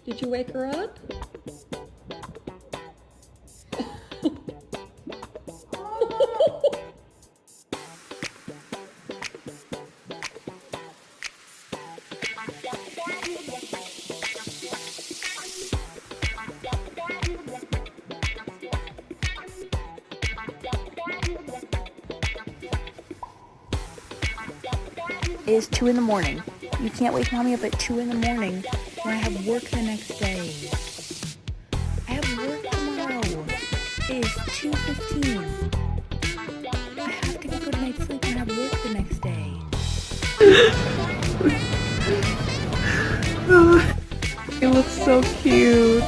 Did you wake her up? It is 2 in the morning. You can't wake mommy up at 2 in the morning when I have work the next day. I have work tomorrow. It is 2:15. I have to get good night's sleep and have work the next day. It looks so cute.